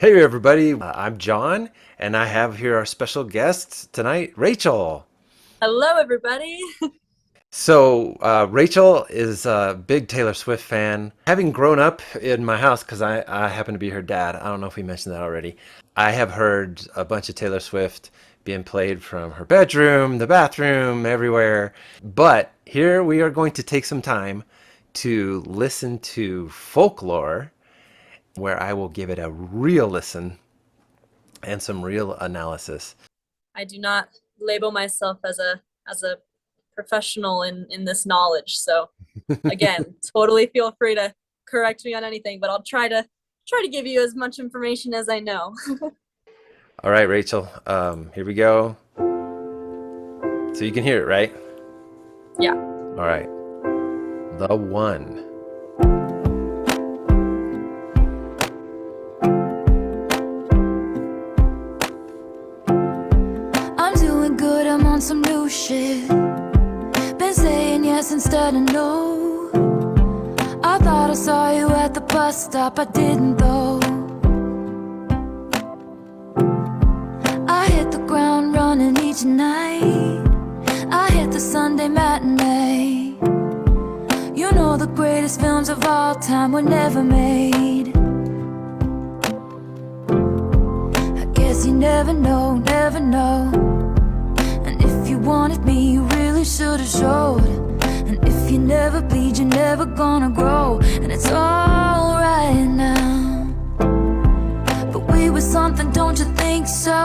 Hey everybody, I'm John, and I have here our special guest tonight, Rachel. Hello, everybody. Rachel is a big Taylor Swift fan. Having grown up in my house, because I happen to be her dad, I don't know if we mentioned that already, I have heard a bunch of Taylor Swift being played from her bedroom, the bathroom, everywhere. But here we are going to take some time to listen to Folklore, where I will give it a real listen and some real analysis. I do not label myself as a professional in this knowledge. So again, totally feel free to correct me on anything, but I'll try to give you as much information as I know. All right, Rachel, here we go. So you can hear it, right? Yeah. All right. The one. I'm doing good, I'm on some new shit. Been saying yes instead of no. I thought I saw you at the bus stop, I didn't though. I hit the ground running each night. I hit the Sunday matinee. You know the greatest films of all time were never made. I guess you never know, never know. And if you wanted me, you really should have showed. And if you never bleed, you're never gonna grow. And it's all right now, but we were something, don't you think so?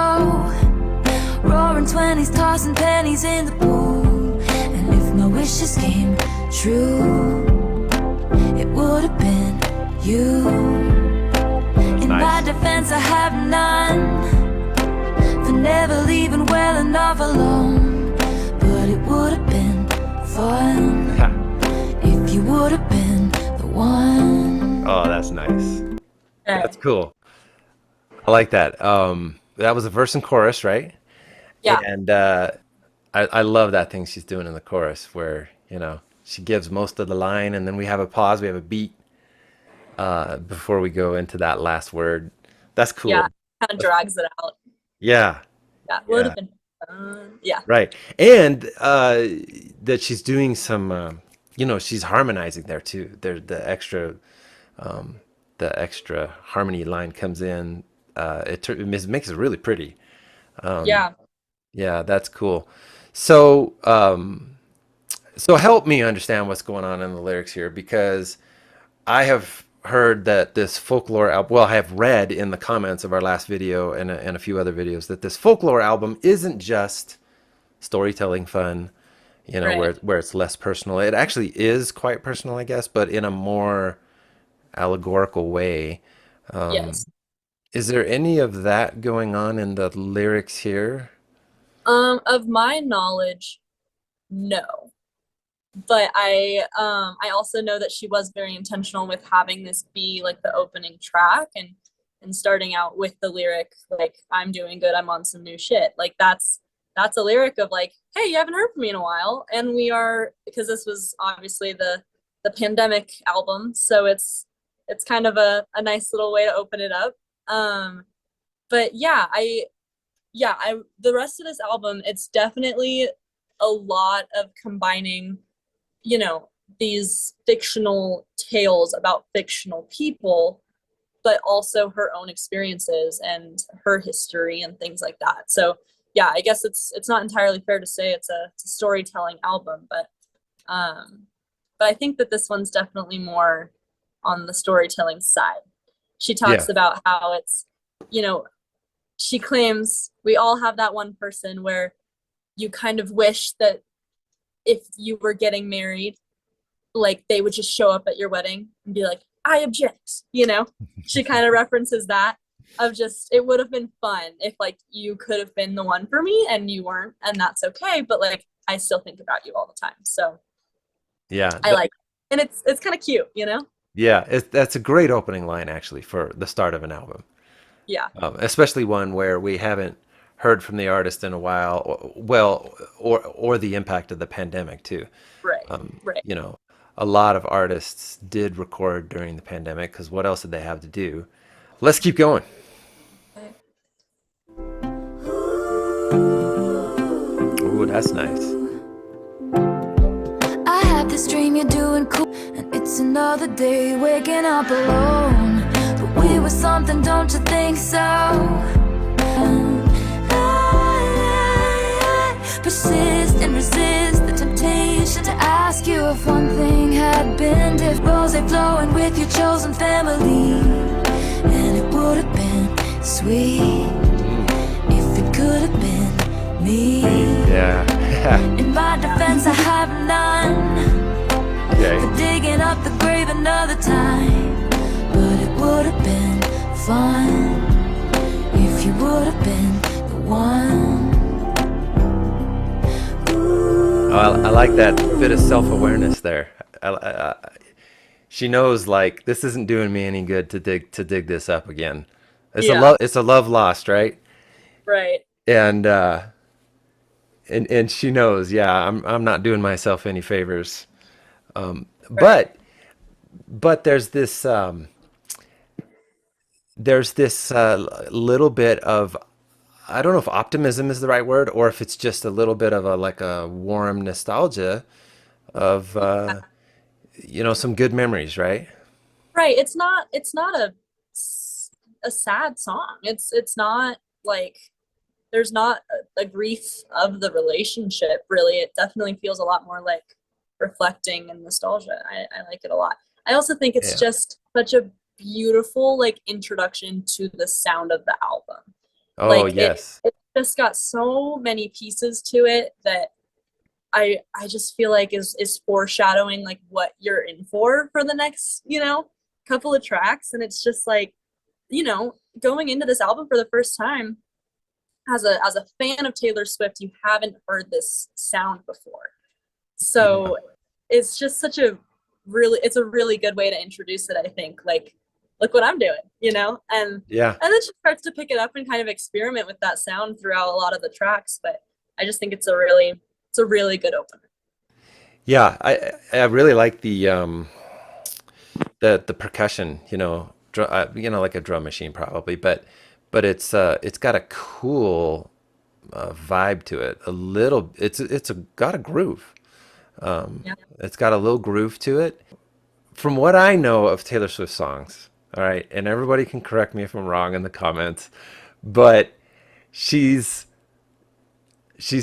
Roaring 20s, tossing pennies in the pool. And if my wishes came true, it would have been you. In my Nice. defense, I have none for never leaving well enough alone. But it would have been fun Ha. if you would have been the one. Oh, that's nice. Okay. That's cool. I like that. That was a verse and chorus, right? Yeah. And I love that thing she's doing in the chorus where, she gives most of the line and then we have a pause, we have a beat before we go into that last word. That's Yeah. cool. Kind of drags it out. Yeah. Yeah. Would have Yeah. been fun. Yeah. Right. And that she's doing some, she's harmonizing there too. There, the extra harmony line comes in. It makes it really pretty. Yeah. Yeah, that's cool. So, so help me understand what's going on in the lyrics here because I have heard that this folklore album, well, I have read in the comments of our last video and a few other videos that this folklore album isn't just storytelling fun, Right. where it's less personal. It actually is quite personal, I guess, but in a more allegorical way. Yes. Is there any of that going on in the lyrics here? Of my knowledge, no. But I also know that she was very intentional with having this be like the opening track and starting out with the lyric like I'm doing good, I'm on some new shit. Like that's a lyric of like, hey, you haven't heard from me in a while, and we are, because this was obviously the pandemic album, so it's kind of a nice little way to open it up. But I the rest of this album, it's definitely a lot of combining, you know, these fictional tales about fictional people, but also her own experiences and her history and things like that. So yeah, I guess it's not entirely fair to say it's a storytelling album, um, but I think that this one's definitely more on the storytelling side. She Yeah. talks about how it's, you know, she claims we all have that one person where you kind of wish that if you were getting married, like they would just show up at your wedding and be like, I object, you know? She kind of references that of just it would have been fun if like you could have been the one for me and you weren't, and that's okay, but like I still think about you all the time. So Yeah. I like it. And it's kind of cute, you know? Yeah. That's a great opening line actually for the start of an album. Yeah. Especially one where we haven't heard from the artist in a while, or the impact of the pandemic too. Right. Um, Right. you know, a lot of artists did record during the pandemic because what else did they have to do? Let's keep going. That's nice. I had this dream you're doing cool, and it's another day waking up alone. But we were something, don't you think so? I persist and resist the temptation to ask you if one thing had been different. Rose flowing with your chosen family, and it would have been sweet if it could have been me. Yeah. In my defense, I have none Okay. for digging up the grave another time. But it would have been fun if you would have been the one. Oh, I like that bit of self-awareness there. She knows, like, this isn't doing me any good to dig this up again. Yeah. It's a love lost, right? Right. And she knows, yeah, I'm not doing myself any favors. Right. But there's this little bit of, I don't know if optimism is the right word, or if it's just a little bit of a like a warm nostalgia of some good memories, right? Right. It's not a sad song. It's not like there's not a grief of the relationship, really. It definitely feels a lot more like reflecting and nostalgia. I like it a lot. I also think it's Yeah. just such a beautiful like introduction to the sound of the album. Oh, Like yes. it just got so many pieces to it that I just feel like is foreshadowing like what you're in for the next, couple of tracks. And it's just like, going into this album for the first time as a fan of Taylor Swift, you haven't heard this sound before. So it's just it's a really good way to introduce it, I think. Like, look what I'm doing, and Yeah. then she starts to pick it up and kind of experiment with that sound throughout a lot of the tracks. But I just think it's a really good opener. Yeah, I really like the percussion, like a drum machine probably, but it's got a cool vibe to it. Got a groove. Yeah. It's got a little groove to it. From what I know of Taylor Swift songs, all right, and everybody can correct me if I'm wrong in the comments, but she's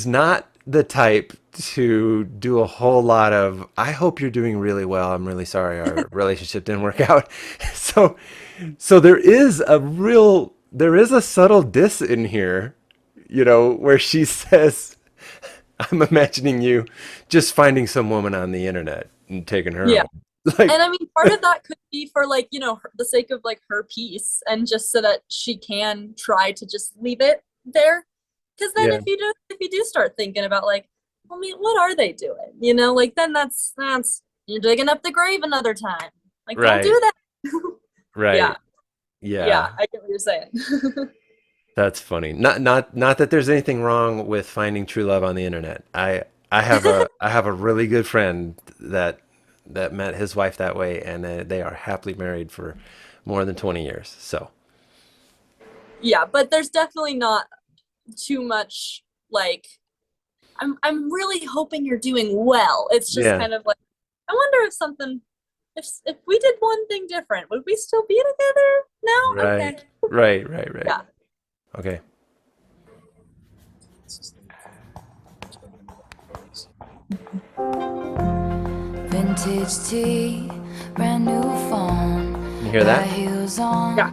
not the type to do a whole lot of, I hope you're doing really well, I'm really sorry our relationship didn't work out. So there is a subtle diss in here, where she says, I'm imagining you just finding some woman on the internet and taking her Yeah. home. Like, And I mean, part of that could be for like, the sake of like her peace, and just so that she can try to just leave it there. Because then Yeah. if you do start thinking about like, I mean, what are they doing? Like then that's you're digging up the grave another time. Like, Right. don't do that. right. Yeah. Yeah. Yeah, I get what you're saying. That's funny. Not that there's anything wrong with finding true love on the internet. I have a really good friend that met his wife that way, and they are happily married for more than 20 years. So Yeah, but there's definitely not too much like I'm really hoping you're doing well. It's just Yeah. kind of like, I wonder if we did one thing different, would we still be together? No? Right. Okay. Right. Yeah. Okay. Vintage tea, brand new phone. You hear that? High heels on, Yeah.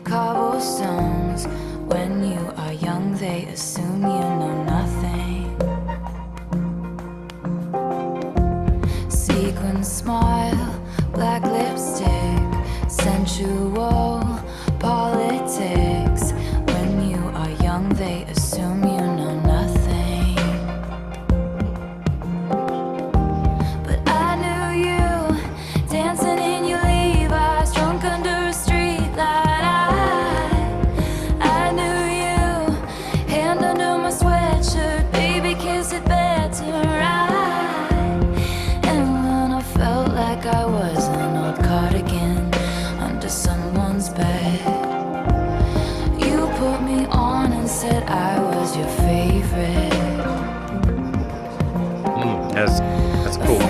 cobblestones. When you are young, they assume you know nothing. Sequin smile, black lipstick, sensual politics. When you are young, they assume you know nothing. But I knew you dancing in your Levi's, drunk under a street light. I knew you, hand under my sweatshirt, baby, kiss it better. And when I felt like I was an old cardigan under someone's bed, you put me on and said I was your favorite.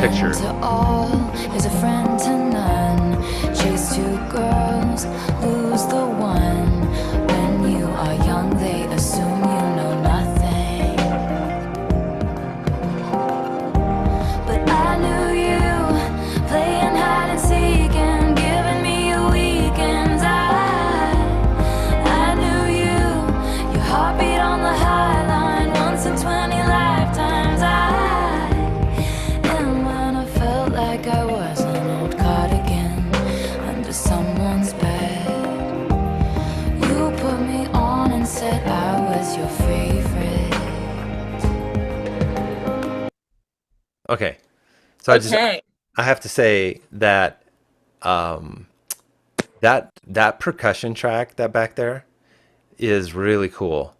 picture. To all is a friend to none. Chase two girls, lose the one. When you are young, they assume you know nothing. But I knew you, playing hide and seek and giving me your weekends. I knew you, your heartbeat on the high line once in 20 lifetimes. And when I felt like I was an old cardigan under someone's bed, you put me on and said I was your favorite. Okay. So Okay. I have to say that that percussion track that back there is really cool.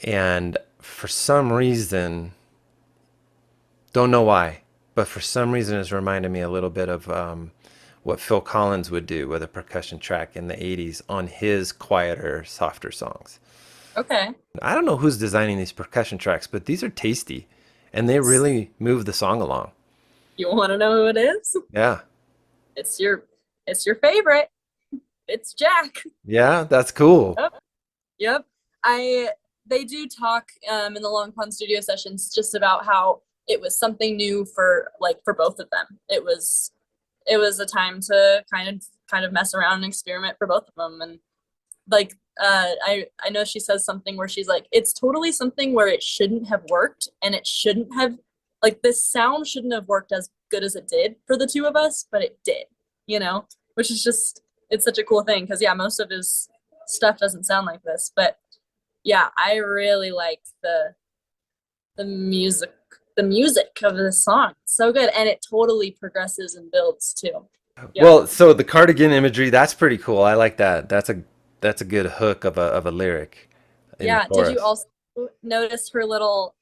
And for some reason, don't know why, but for some reason it's reminded me a little bit of what Phil Collins would do with a percussion track in the 80s on his quieter, softer songs. Okay. I don't know who's designing these percussion tracks, but these are tasty and they really move the song along. You want to know who it is? Yeah. It's your favorite. It's Jack. Yeah, that's cool. Yep. They do talk in the Long Pond studio sessions just about how it was something new for both of them. It was a time to kind of mess around and experiment for both of them. And I know she says something where she's like, it's totally something where it shouldn't have worked, and it shouldn't have, like, this sound shouldn't have worked as good as it did for the two of us, but it did, which is just, it's such a cool thing, because yeah, most of his stuff doesn't sound like this. But yeah, I really like the music of this song. It's so good, and it totally progresses and builds too. Yeah. Well, so the cardigan imagery, that's pretty cool. I like that. That's a good hook of a lyric. Yeah. Did you also notice her little,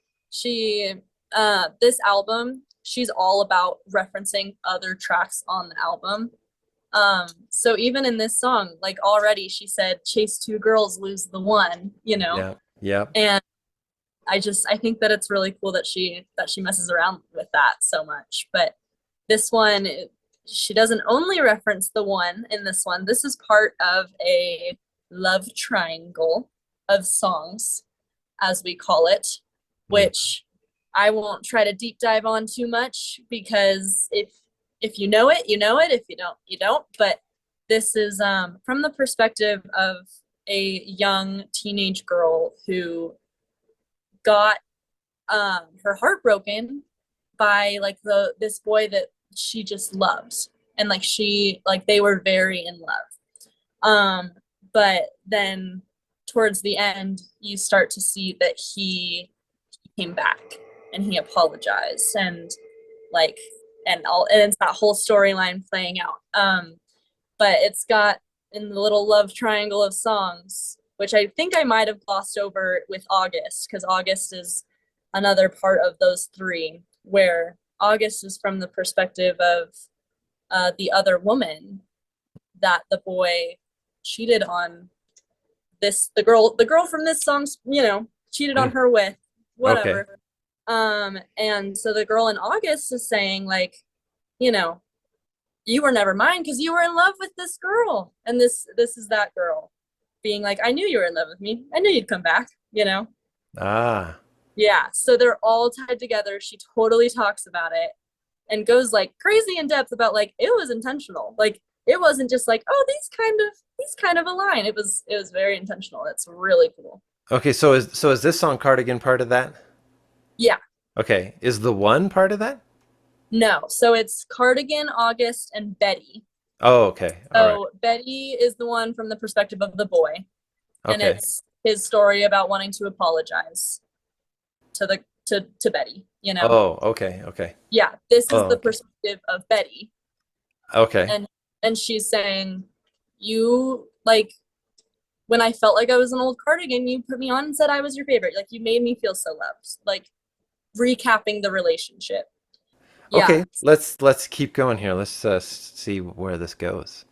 this album, she's all about referencing other tracks on the album. So even in this song, like, already she said, chase two girls, lose the one, Yeah. Yeah. And I think that it's really cool that she messes around with that so much. But this one, she doesn't only reference the one in this one. This is part of a love triangle of songs, as we call it, which I won't try to deep dive on too much, because if you know it, you know it. If you don't, you don't. But this is from the perspective of a young teenage girl who got her heart broken by this boy that she just loves, and they were very in love. But then towards the end, you start to see that he came back and he apologized, and it's that whole storyline playing out. But it's got, in the little love triangle of songs, which I think I might have glossed over with August, because August is another part of those three, where August is from the perspective of the other woman that the boy cheated on. The girl from this song, cheated on her with, whatever. Okay. And so the girl in August is saying, like, you were never mine because you were in love with this girl. And this is that girl being like, I knew you were in love with me. I knew you'd come back, Ah. Yeah. So they're all tied together. She totally talks about it and goes like crazy in depth about like, it was intentional. Like, it wasn't just like, oh, these kind of align. It was very intentional. It's really cool. Okay. So is this song Cardigan part of that? Yeah. Okay. Is the one part of that? No. So it's Cardigan, August, and Betty. Oh, okay. So Betty is the one from the perspective of the boy. And Okay. it's his story about wanting to apologize to Betty, Oh, okay. Okay. Yeah. This is the okay. perspective of Betty. Okay. And she's saying, you, like, when I felt like I was an old cardigan, you put me on and said I was your favorite. Like, you made me feel so loved. Like, recapping the relationship. Yeah. Okay, let's keep going here. Let's see where this goes.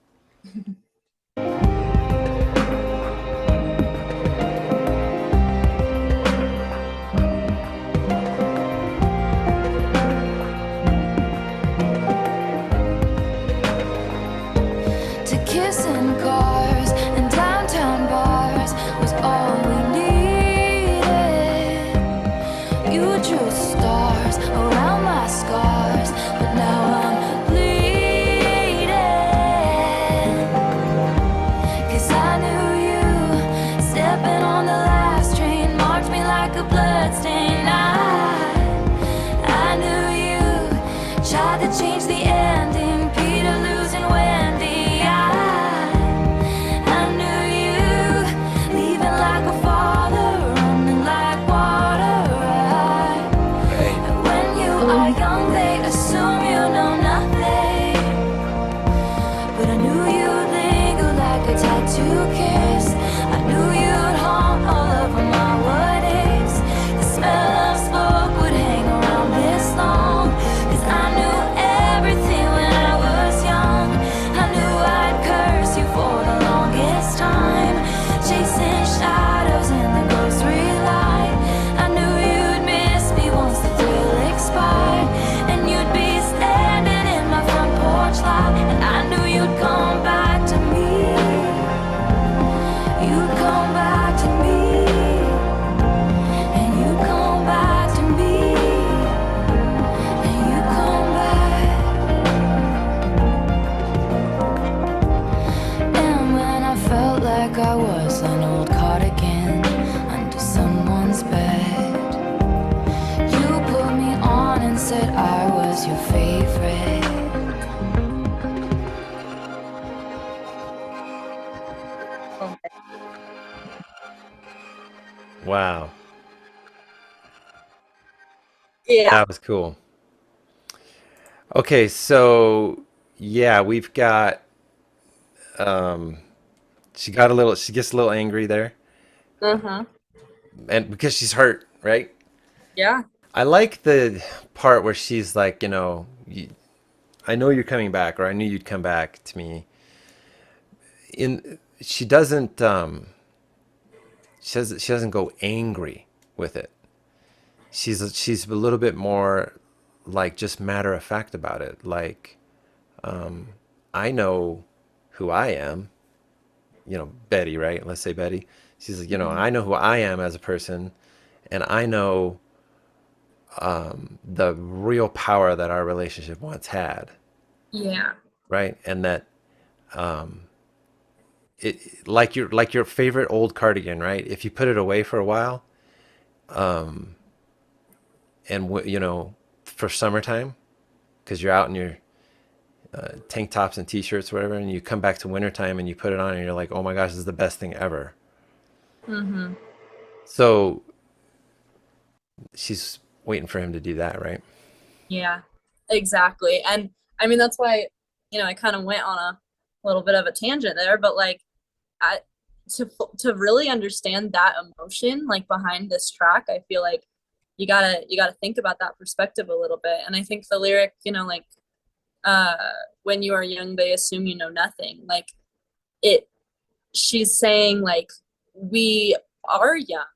come back to me, and you come back to me, and you come back. And when I felt like I was an old cardigan under someone's bed, you put me on and said I was your favorite. Wow, Yeah. that was cool. Okay, so yeah, we've got um she gets a little angry there, Uh-huh. and because she's hurt, right? Yeah. I like the part where she's like, I know you're coming back, or I knew you'd come back to me. In she doesn't she doesn't go angry with it. She's a little bit more like just matter of fact about it. Like, I know who I am, Betty, right? Let's say Betty. She's like, Mhm. I know who I am as a person, and I know the real power that our relationship once had, Yeah. right? And that it like your favorite old cardigan, right? If you put it away for a while, and for summertime, because you're out in your tank tops and t-shirts, whatever, and you come back to wintertime and you put it on and you're like, oh my gosh, this is the best thing ever. Mm-hmm. So she's waiting for him to do that, right? Yeah, exactly. And I mean, that's why, I kind of went on a little bit of a tangent there, but like, I to really understand that emotion like behind this track, I feel like you gotta think about that perspective a little bit. And I think the lyric, like, uh, when you are young, they assume you know nothing. Like it, she's saying like we are young,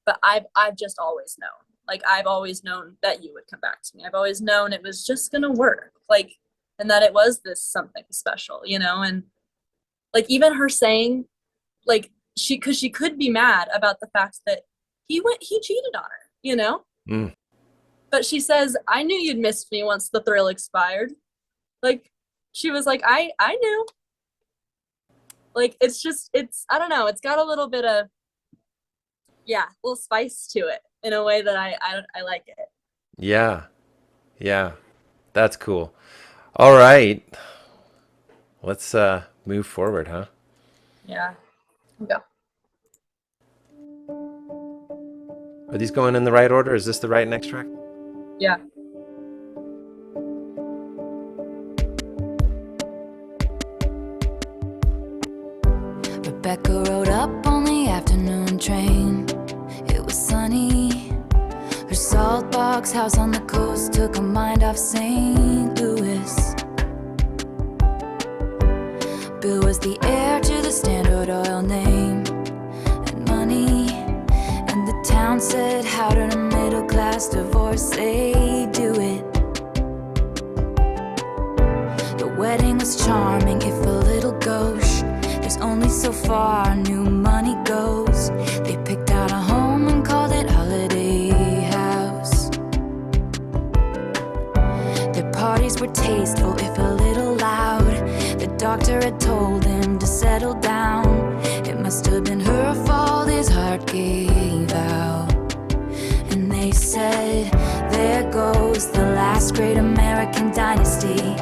but I've just always known. Like I've always known that you would come back to me. I've always known it was just gonna work. Like, and that it was this something special, and like even her saying like because she could be mad about the fact that he cheated on her. Mm. But she says, I knew you'd missed me once the thrill expired. Like she was like, I knew. Like it's I don't know, it's got a little bit of, yeah, a little spice to it in a way that I like it. Yeah, yeah, that's cool. All right, let's move forward, huh? Yeah. Yeah. Are these going in the right order? Is this the right next track? Yeah. Rebecca rode up on the afternoon train. It was sunny. Her salt box house on the coast took her mind off St. Louis. Bill was the heir to the Standard Oil name and money, and the town said, how did a middle class divorcee do it? The wedding was charming, if a little gauche. There's only so far new money goes. They picked out a home and called it Holiday House. Their parties were tasteful, if a little loud. The doctor had told him to settle down. It must have been her fault his heart gave out. And they said, there goes the last great American dynasty.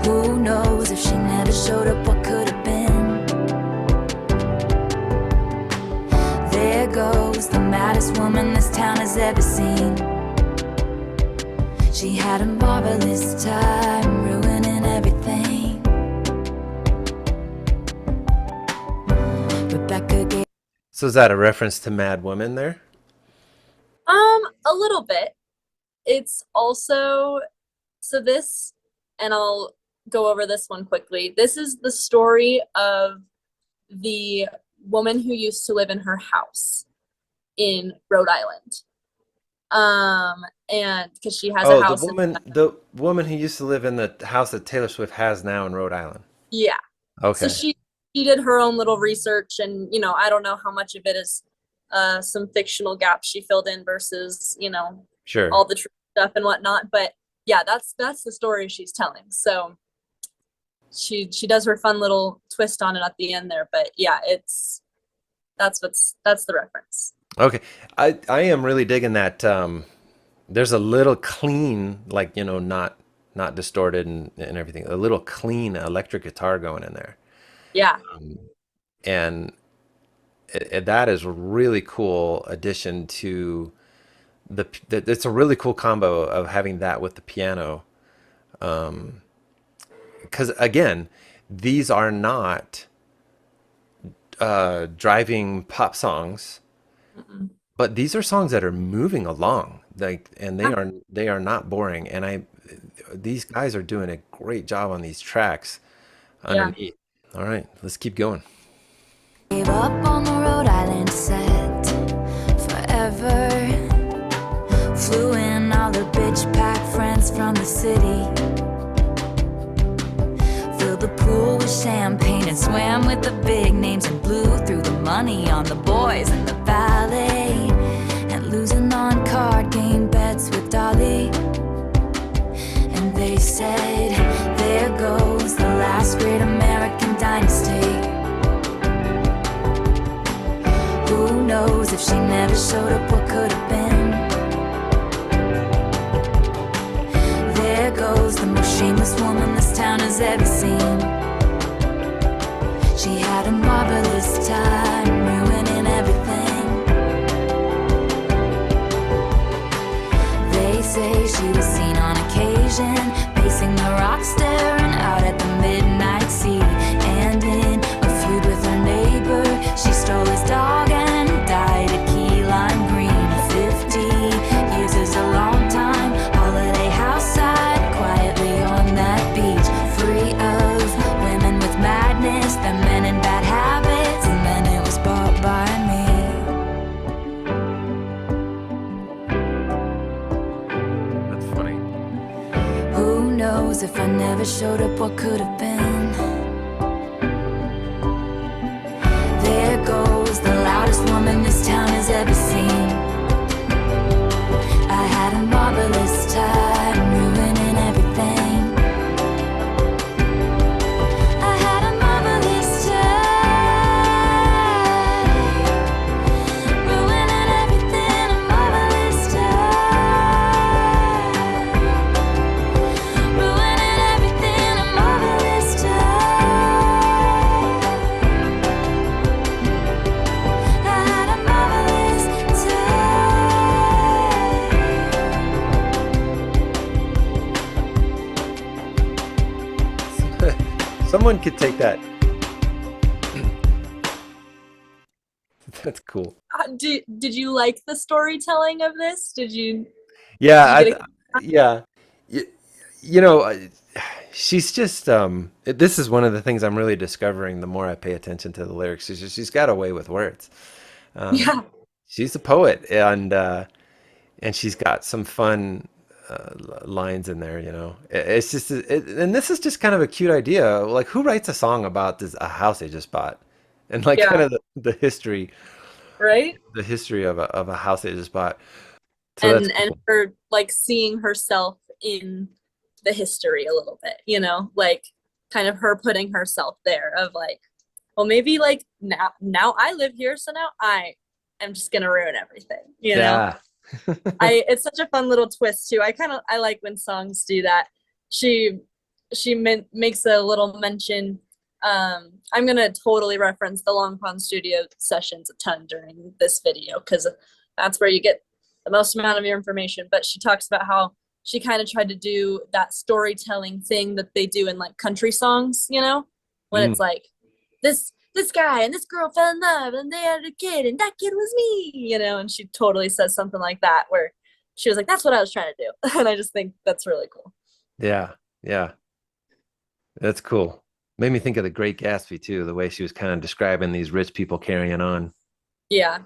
Who knows if she never showed up, what could have been? There goes the maddest woman this town has ever seen. She had a marvelous time ruining everything. Rebecca gave So is that a reference to Mad Woman there? A little bit. It's also, so this, and I'll go over this one quickly. This is the story of the woman who used to live in her house in Rhode Island. And because she has a Oh, house the woman who used to live in the house that Taylor Swift has now in Rhode Island. yeah. So Okay. she did her own little research, and I don't know how much of it is some fictional gaps she filled in versus Sure. all the true stuff and whatnot. But yeah, that's the story she's telling. So she does her fun little twist on it at the end there. But yeah, that's the reference. Okay. I am really digging that. There's a little clean, like, not distorted and everything. A little clean electric guitar going in there. Yeah, And that is a really cool addition to it's a really cool combo of having that with the piano. Because again, these are not driving pop songs, mm-mm. but these are songs that are moving along, like, and Yeah, they are not boring. And these guys are doing a great job on these tracks yeah. underneath. All right, let's keep going. Gave up on the Rhode Island set forever. Flew in all the bitch pack friends from the city. Filled the pool with champagne and swam with the big names and blew through the money on the boys and the ballet. And losing on card game bets with Dolly. And they said, there goes the last great American dynasty. Who knows if she never showed up, what could have been? There goes the most shameless woman this town has ever seen. She had a marvelous time ruining everything. They say she was seen on occasion pacing the rock, staring out at the midnight sea. And in a feud with her neighbor, she stole his dog and dyed a key lime green. 50 years is a long time. Holiday house side, quietly on that beach, free of women with madness, the men in bad habits, and then it was bought by me. That's funny. Who knows if I never showed up, what could have been? There goes the loudest woman this town has ever seen. I had a marvelous time ruining everything. I had a marvelous time ruining everything. A marvelous time ruining everything. A marvelous time. I had a marvelous time. Someone could take that. That's cool. Did you like the storytelling of this? Yeah, Did you get a yeah. You, you know, she's just this is one of the things I'm really discovering the more I pay attention to the lyrics. She's got a way with words. Um, yeah, she's a poet, and she's got some fun lines in there. It's just and this is just kind of a cute idea. Like, who writes a song about a house they just bought, and like kind yeah, of the history right? of a house they just bought. So that's And cool. her like seeing herself in the history a little bit, like kind of her putting herself there of like, well, maybe like now I live here, so now I am just gonna ruin everything. Yeah. It's such a fun little twist too. I like when songs do that. She makes a little mention. I'm gonna totally reference the Long Pond Studio sessions a ton during this video because that's where you get the most amount of your information. But she talks about how she kind of tried to do that storytelling thing that they do in like country songs, when Mm, it's like this guy and this girl fell in love and they had a kid and that kid was me, and she totally says something like that where she was like, that's what I was trying to do. And I just think that's really cool. yeah. Yeah. That's cool. Made me think of The Great Gatsby too, the way she was kind of describing these rich people carrying on. Yeah.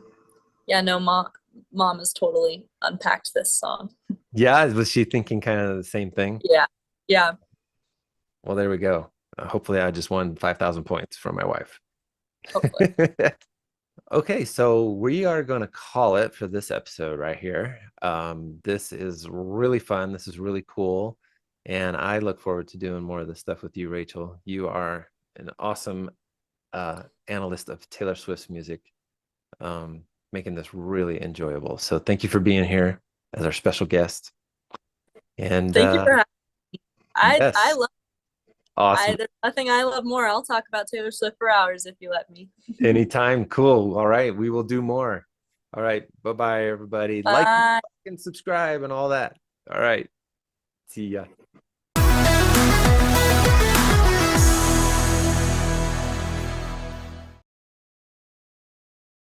Yeah, no, mom has totally unpacked this song. Yeah, was she thinking kind of the same thing? Yeah. Yeah. Well, there we go. Hopefully, I just won 5,000 points from my wife. Hopefully. Okay, so we are going to call it for this episode right here. This is really fun. This is really cool. And I look forward to doing more of this stuff with you, Rachel. You are an awesome analyst of Taylor Swift's music, making this really enjoyable. So thank you for being here as our special guest. And Thank you for having me. I yes, love awesome. there's nothing I love more. I'll talk about Taylor Swift for hours if you let me. Anytime. Cool. All right. We will do more. All right. Bye-bye, everybody. Like Bye. and subscribe and all that. All right. See ya.